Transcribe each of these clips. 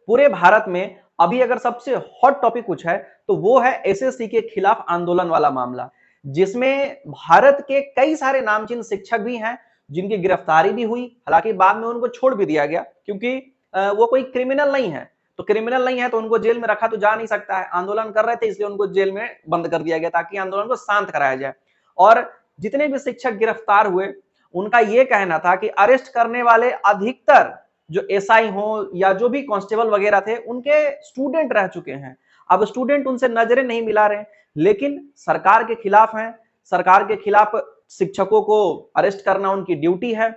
पूरे भारत में अभी अगर सबसे हॉट टॉपिक कुछ है तो वो है एसएससी के खिलाफ आंदोलन वाला मामला, जिसमें भारत के कई सारे नामचीन शिक्षक भी हैं जिनकी गिरफ्तारी भी हुई। हालांकि बाद में उनको छोड़ भी दिया गया क्योंकि वो कोई क्रिमिनल नहीं है। तो क्रिमिनल नहीं है तो उनको जेल में रखा तो जा नहीं सकता है। आंदोलन कर रहे थे इसलिए उनको जेल में बंद कर दिया गया ताकि आंदोलन को शांत कराया जाए। और जितने भी शिक्षक गिरफ्तार हुए उनका यह कहना था कि अरेस्ट करने वाले अधिकतर जो एसआई हो या जो भी कांस्टेबल वगैरह थे उनके स्टूडेंट रह चुके हैं। अब स्टूडेंट उनसे नजरें नहीं मिला रहे, लेकिन सरकार के खिलाफ हैं। सरकार के खिलाफ शिक्षकों को अरेस्ट करना उनकी ड्यूटी है।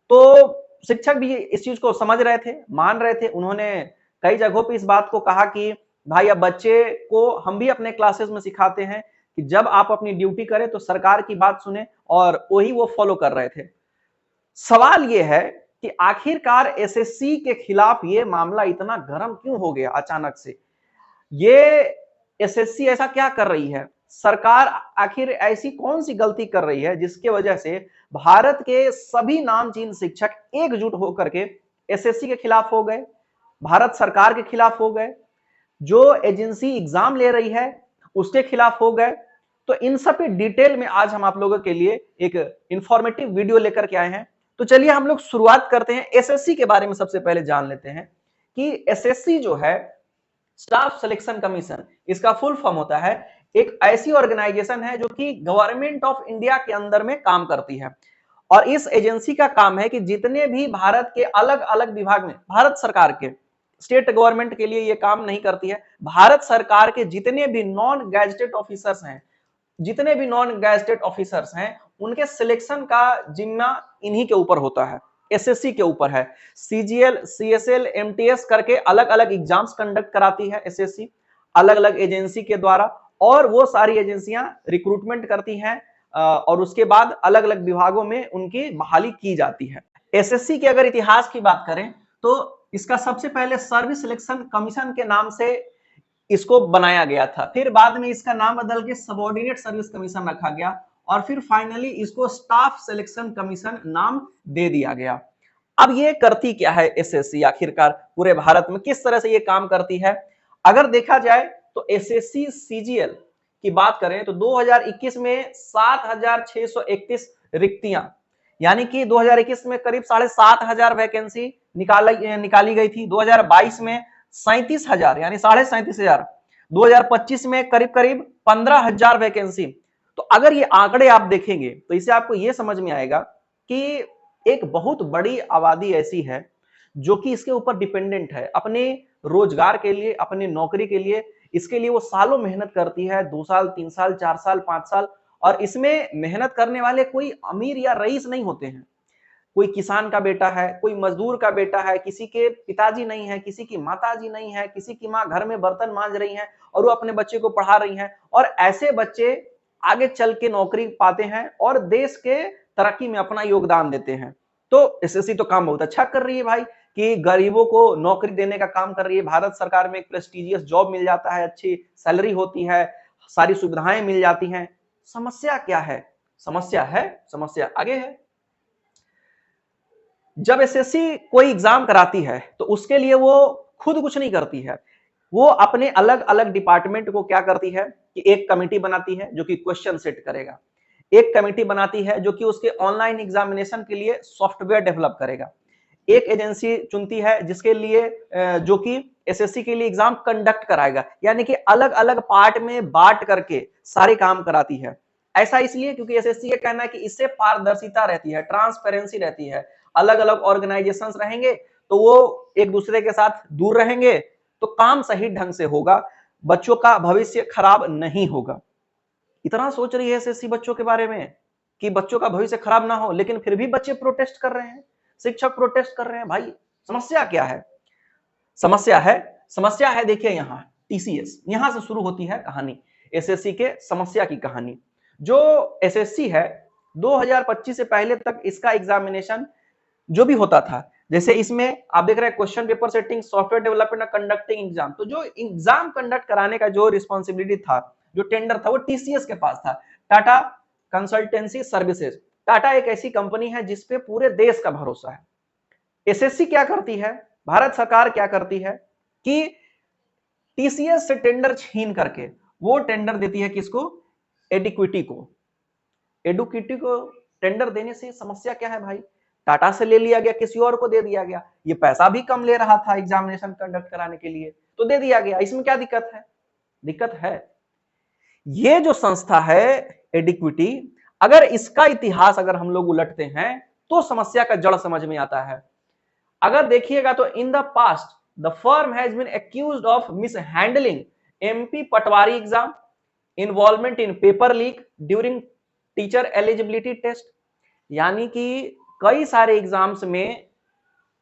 तो शिक्षक भी इस चीज को समझ रहे थे, मान रहे थे। उन्होंने कई जगहों पे इस बात को कहा कि भाई अब बच्चे को हम भी अपने क्लासेस में सिखाते हैं कि जब आप अपनी ड्यूटी करें तो सरकार की बात सुने, और वही वो फॉलो कर रहे थे। सवाल ये है कि आखिरकार एसएससी के खिलाफ ये मामला इतना गर्म क्यों हो गया अचानक से? ये एसएससी ऐसा क्या कर रही है? सरकार आखिर ऐसी कौन सी गलती कर रही है जिसके वजह से भारत के सभी नामचीन शिक्षक एकजुट होकर के एसएससी के खिलाफ हो गए, भारत सरकार के खिलाफ हो गए, जो एजेंसी एग्जाम ले रही है उसके खिलाफ हो गए? तो इन सब पे डिटेल में आज हम आप लोगों के लिए एक इंफॉर्मेटिव वीडियो लेकर के आए हैं। तो चलिए हम लोग शुरुआत करते हैं। एसएससी के बारे में सबसे पहले जान लेते हैं कि एसएससी जो है, स्टाफ सिलेक्शन कमीशन, इसका फुल फॉर्म होता है, एक ऐसी ऑर्गेनाइजेशन है जो कि गवर्नमेंट ऑफ इंडिया के अंदर में काम करती है। और इस एजेंसी का काम है कि जितने भी भारत के अलग अलग विभाग में, भारत सरकार के, स्टेट गवर्नमेंट के लिए ये काम नहीं करती है, भारत सरकार के जितने भी नॉन गैजेटेड ऑफिसर्स हैं, जितने भी नॉन गैजेटेड ऑफिसर्स हैं, उनके सिलेक्शन का जिम्मा इन्हीं के ऊपर होता है, एसएससी के ऊपर है। सीजीएल, सीएसएल, एमटीएस करके अलग अलग एग्जाम्स कंडक्ट कराती है एसएससी अलग अलग एजेंसी के द्वारा, और वो सारी एजेंसियां रिक्रूटमेंट करती हैं और उसके बाद अलग अलग विभागों में उनकी बहाली की जाती है। एसएससी के अगर इतिहास की बात करें तो इसका सबसे पहले सर्विस सिलेक्शन कमीशन के नाम से इसको बनाया गया था, फिर बाद में इसका नाम बदल के सबऑर्डिनेट सर्विस कमीशन रखा गया, और फिर फाइनली इसको स्टाफ सिलेक्शन कमीशन नाम दे दिया गया। अब ये करती क्या है एसएससी आखिरकार पूरे भारत में, किस तरह से ये काम करती है? अगर देखा जाए तो एसएससी सीजीएल की बात करें तो 2021 में 7,631 रिक्तियां, यानी कि 2021 में करीब 7,500 वैकेंसी निकाली गई थी। 2022 में 37,000 यानी 37,500। 2025 में करीब करीब 15,000 वैकेंसी। तो अगर ये आंकड़े आप देखेंगे तो इसे आपको ये समझ में आएगा कि एक बहुत बड़ी आबादी ऐसी है जो कि इसके ऊपर डिपेंडेंट है अपने रोजगार के लिए, अपनी नौकरी के लिए। इसके लिए वो सालों मेहनत करती है, 2 साल, 3 साल, 4 साल, 5 साल। और इसमें मेहनत करने वाले कोई अमीर या रईस नहीं होते हैं। कोई किसान का बेटा है, कोई मजदूर का बेटा है, किसी के पिताजी नहीं है, किसी की माताजी नहीं है, किसी की माँ घर में बर्तन मांज रही है और वो अपने बच्चे को पढ़ा रही है, और ऐसे बच्चे आगे चल के नौकरी पाते हैं और देश के तरक्की में अपना योगदान देते हैं। तो एसएससी तो काम बहुत अच्छा कर रही है भाई, कि गरीबों को नौकरी देने का काम कर रही है। भारत सरकार में एक प्रेस्टिजियस जॉब मिल जाता है, अच्छी सैलरी होती है, सारी सुविधाएं मिल जाती हैं। समस्या क्या है? समस्या आगे है। जब एसएससी कोई एग्जाम कराती है तो उसके लिए वो खुद कुछ नहीं करती है, वो अपने अलग अलग डिपार्टमेंट को क्या करती है कि एक कमेटी बनाती है जो कि क्वेश्चन सेट करेगा, एक कमेटी बनाती है जो कि उसके ऑनलाइन एग्जामिनेशन के लिए सॉफ्टवेयर डेवलप करेगा, एक एजेंसी चुनती है जिसके लिए जो कि एसएससी के लिए एग्जाम कंडक्ट कराएगा। यानी कि अलग अलग पार्ट में बांट करके सारे काम कराती है। ऐसा इसलिए क्योंकि एसएससी का कहना है कि इससे पारदर्शिता रहती है, ट्रांसपेरेंसी रहती है। अलग अलग ऑर्गेनाइजेशंस रहेंगे तो वो एक दूसरे के साथ दूर रहेंगे तो काम सही ढंग से होगा, बच्चों का भविष्य खराब नहीं होगा। इतना सोच रही है एसएससी बच्चों के बारे में कि बच्चों का भविष्य खराब ना हो, लेकिन फिर भी बच्चे प्रोटेस्ट कर रहे हैं, शिक्षक प्रोटेस्ट कर रहे हैं। भाई समस्या क्या है? समस्या है देखिए यहाँ टीसीएस, यहां से शुरू होती है कहानी, एसएससी के समस्या की कहानी। जो एसएससी है 2025 से पहले तक इसका एग्जामिनेशन जो भी होता था, जैसे इसमें आप देख रहे हैं question paper setting, software development, conducting exam, तो जो एग्जाम कंडक्ट कराने का जो रिस्पॉन्सिबिलिटी था, जो टेंडर था, वो टीसीएस के पास था, टाटा कंसल्टेंसी सर्विसेज। टाटा एक ऐसी कंपनी है जिसपे पूरे देश का भरोसा है। एसएससी क्या करती है, भारत सरकार क्या करती है कि टीसीएस से टेंडर छीन करके वो टेंडर देती है किसको? एडिक्विटी को। एडुक्विटी को टेंडर देने से समस्या क्या है भाई? टाटा से ले लिया गया, किसी और को दे दिया गया, ये पैसा भी कम ले रहा था एग्जामिनेशन कंडक्ट कराने के लिए, तो दे दिया गया, इसमें क्या दिक्कत है? दिक्कत है। ये जो संस्था है एडिक्विटी, अगर इसका इतिहास अगर हम लोग उलटते हैं तो समस्या का जड़ समझ में आता है। अगर देखिएगा तो in the past the firm has been accused of mishandling MP Patwari exam, involvement in paper leak during teacher eligibility test, यानी कि कई सारे एग्जाम्स में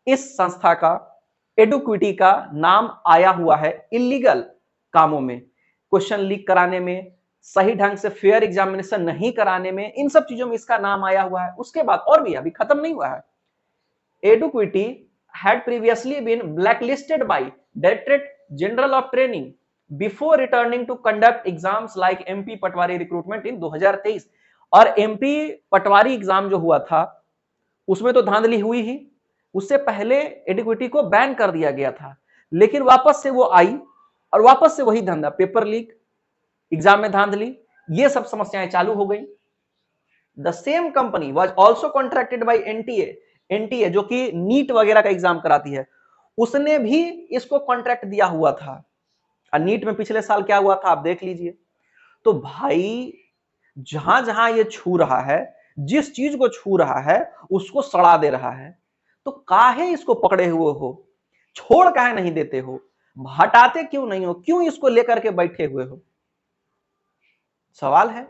इस संस्था का, एडुक्विटी का नाम आया हुआ है इलीगल कामों में, क्वेश्चन लीक कराने में, सही ढंग से फेयर एग्जामिनेशन नहीं कराने में, इन सब चीजों में इसका नाम आया हुआ है। उसके बाद और भी अभी खत्म नहीं हुआ है। एडुक्विटी had previously been blacklisted by Directorate General of Training before returning to conduct exams like MP Patwari recruitment इन 2023। और MP पटवारी एग्जाम जो हुआ था उसमें तो धांधली हुई ही, उससे पहले एडिक्विटी को बैन कर दिया गया था, लेकिन वापस से वो आई और वापस से वही धंधा, पेपर लीक, एग्जाम में धांधली, ये सब समस्याएं चालू हो गई। The same company was also contracted by NTA जो कि नीट वगैरह का एग्जाम कराती है, उसने भी इसको कॉन्ट्रैक्ट दिया हुआ था। और नीट में पिछले साल क्या हुआ था आप देख लीजिए। तो भाई जहां जहां ये छू रहा है, जिस चीज को छू रहा है उसको सड़ा दे रहा है, तो काहे इसको पकड़े हुए हो, छोड़ काहे नहीं देते हो, हटाते क्यों नहीं हो, क्यों इसको लेकर के बैठे हुए हो, सवाल है।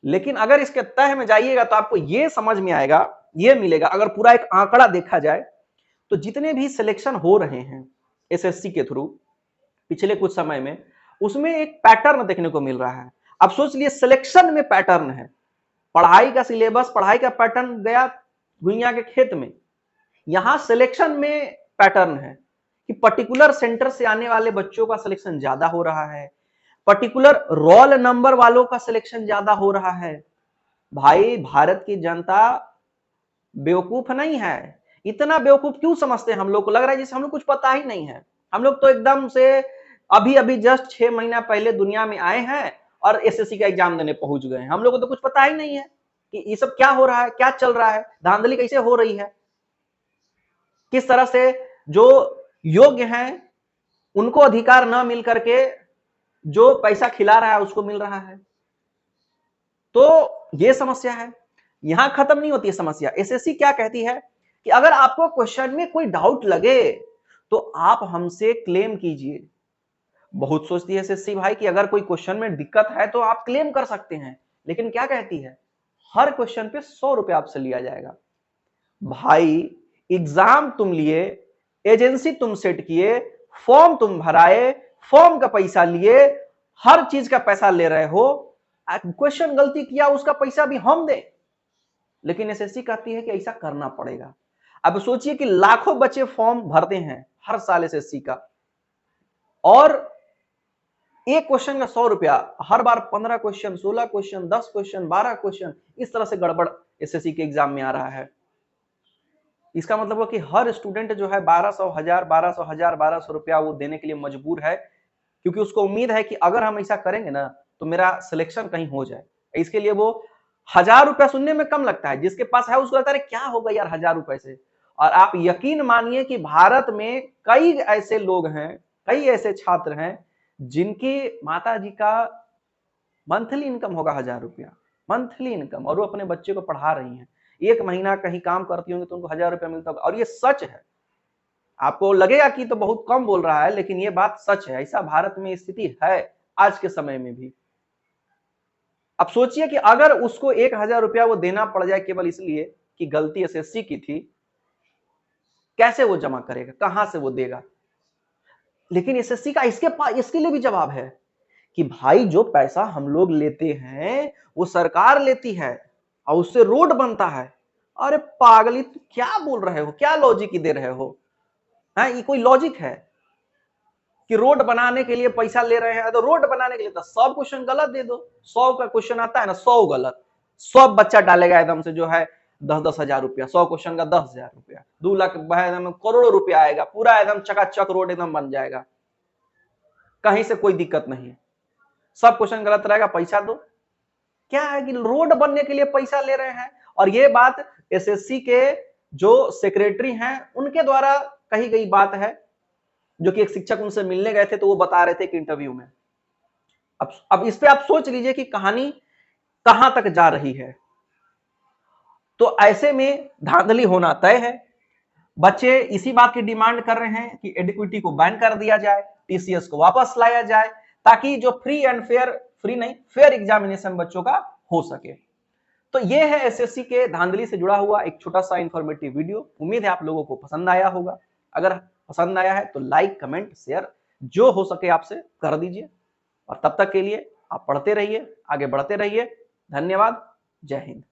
लेकिन अगर इसके तह में जाइएगा तो आपको यह समझ में आएगा, यह मिलेगा, अगर पूरा एक आंकड़ा देखा जाए तो जितने भी सिलेक्शन हो रहे हैं एसएससी के थ्रू पिछले कुछ समय में, उसमें एक पैटर्न देखने को मिल रहा है। अब सोच लिए सिलेक्शन में पैटर्न है, पढ़ाई का सिलेबस, पढ़ाई का पैटर्न गया दुनिया के खेत में, यहां सिलेक्शन में पैटर्न है कि पर्टिकुलर सेंटर से आने वाले बच्चों का सिलेक्शन ज्यादा हो रहा है, पर्टिकुलर रोल नंबर वालों का सिलेक्शन ज्यादा हो रहा है। भाई भारत की जनता बेवकूफ नहीं है, इतना बेवकूफ क्यों समझते हैं हम लोग को? लग रहा है जैसे हम लोग कुछ पता ही नहीं है। हम लोग तो एकदम से अभी अभी जस्ट 6 महीना पहले दुनिया में आए हैं और एसएससी का एग्जाम देने पहुंच गए हैं। हम लोग को तो कुछ पता ही नहीं है कि ये सब क्या हो रहा है, क्या चल रहा है, धांधली कैसे हो रही है, किस तरह से जो योग्य हैं उनको अधिकार न मिल करके जो पैसा खिला रहा है उसको मिल रहा है। तो ये समस्या है, यहां खत्म नहीं होती है समस्या। एसएससी क्या कहती है कि अगर आपको क्वेश्चन में कोई डाउट लगे तो आप हमसे क्लेम कीजिए। बहुत सोचती है एसएससी भाई कि अगर कोई क्वेश्चन में दिक्कत है तो आप क्लेम कर सकते हैं, लेकिन क्या कहती है, हर क्वेश्चन पे 100 रुपए आपसे लिया जाएगा। भाई एग्जाम तुम लिए, एजेंसी तुम सेट किए, फॉर्म तुम भराए, फॉर्म का पैसा लिए, हर चीज का पैसा ले रहे हो, क्वेश्चन गलती किया उसका पैसा भी हम दें, लेकिन एसएससी कहती है कि ऐसा करना पड़ेगा। अब सोचिए कि लाखों बच्चे फॉर्म भरते हैं हर साल एसएससी का, और एक क्वेश्चन का 100 रुपया, हर बार 15 क्वेश्चन, 16 क्वेश्चन, 10 क्वेश्चन, 12 क्वेश्चन, इस तरह से गड़बड़ एसएससी के एग्जाम में आ रहा है। इसका मतलब है कि हर स्टूडेंट जो है 1200 रुपया वो देने के लिए मजबूर है, क्योंकि उसको उम्मीद है कि अगर हम ऐसा करेंगे ना तो मेरा सिलेक्शन कहीं हो जाए। इसके लिए वो 1000 रुपया सुनने में कम लगता है, जिसके पास है उसको लगता है क्या होगा यार 1000 रुपए से। और आप यकीन मानिए कि भारत में कई ऐसे लोग हैं, कई ऐसे छात्र हैं जिनकी माता जी का मंथली इनकम होगा 1000 रुपया, मंथली इनकम, और वो अपने बच्चे को पढ़ा रही हैं। एक महीना कहीं काम करती होंगी तो उनको 1000 रुपया मिलता होगा, और ये सच है। आपको लगेगा कि तो बहुत कम बोल रहा है, लेकिन ये बात सच है, ऐसा भारत में स्थिति है आज के समय में भी। अब सोचिए कि अगर उसको 1000 रुपया वो देना पड़ जाए केवल इसलिए कि गलती एसएससी की थी, कैसे वो जमा करेगा, कहां से वो देगा? लेकिन एसएससी का इसके लिए भी जवाब है कि भाई जो पैसा हम लोग लेते हैं वो सरकार लेती है और उससे रोड बनता है। अरे पागली, तू क्या बोल रहे हो, क्या लॉजिक दे रहे हो? ये कोई लॉजिक है कि रोड बनाने के लिए पैसा ले रहे हैं? तो रोड बनाने के लिए तो 100 क्वेश्चन गलत दे दो, 100 का क्वेश्चन आता है ना, 100 गलत, 100 बच्चा डालेगा एकदम से जो है 10-10 हजार रुपया, 100 क्वेश्चन का 10 हजार रुपया, 2 लाख एकदम करोड़ों रुपया आएगा, पूरा एकदम चकाचक रोड एकदम बन जाएगा, कहीं से कोई दिक्कत नहीं। सब क्वेश्चन गलत रहेगा, पैसा दो। क्या है कि रोड बनने के लिए पैसा ले रहे हैं, और ये बात एसएससी के जो सेक्रेटरी हैं उनके द्वारा कही गई बात है, जो कि एक शिक्षक उनसे मिलने गए थे तो वो बता रहे थे कि इंटरव्यू में। अब इस पे आप सोच लीजिए कि कहानी कहां तक जा रही है। तो ऐसे में धांधली होना तय है। बच्चे इसी बात की डिमांड कर रहे हैं कि एडिक्विटी को बैन कर दिया जाए, टीसीएस को वापस लाया जाए, ताकि जो फ्री एंड फेयर, फ्री नहीं फेयर एग्जामिनेशन बच्चों का हो सके। तो ये है एसएससी के धांधली से जुड़ा हुआ एक छोटा सा इंफॉर्मेटिव वीडियो। उम्मीद है आप लोगों को पसंद आया होगा। अगर पसंद आया है तो लाइक, कमेंट, शेयर जो हो सके आपसे कर दीजिए, और तब तक के लिए आप पढ़ते रहिए, आगे बढ़ते रहिए। धन्यवाद। जय हिंद।